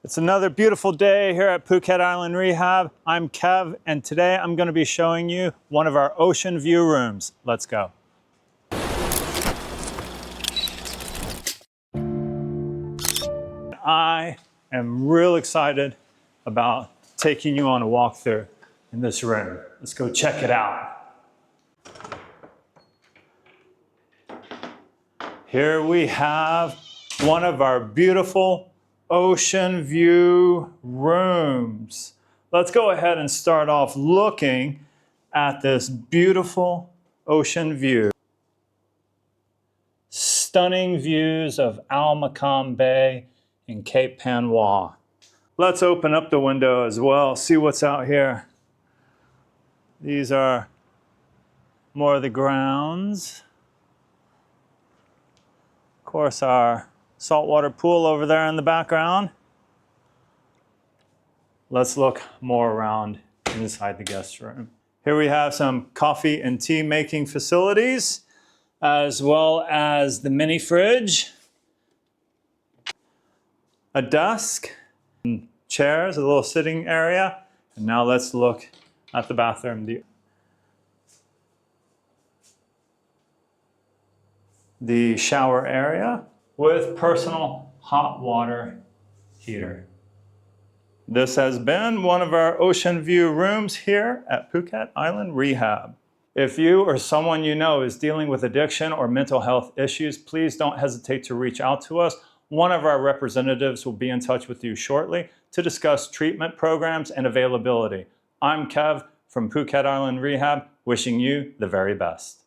It's another beautiful day here at Phuket Island Rehab. I'm Kev, and today I'm going to be showing you one of our ocean view rooms. Let's go. I am real excited about taking you on a walkthrough in this room. Let's go check it out. Here we have one of our beautiful ocean view rooms. Let's go ahead and start off looking at this beautiful ocean view. Stunning views of Makham Bay and Cape Panwa. Let's open up the window as well, see what's out here. These are more of the grounds. Of course, our saltwater pool over there in the background. Let's look more around inside the guest room. Here we have some coffee and tea making facilities, as well as the mini fridge, a desk, and chairs, a little sitting area. And now let's look at the bathroom. The shower area with personal hot water heater. This has been one of our ocean view rooms here at Phuket Island Rehab. If you or someone you know is dealing with addiction or mental health issues, please don't hesitate to reach out to us. One of our representatives will be in touch with you shortly to discuss treatment programs and availability. I'm Kev from Phuket Island Rehab, wishing you the very best.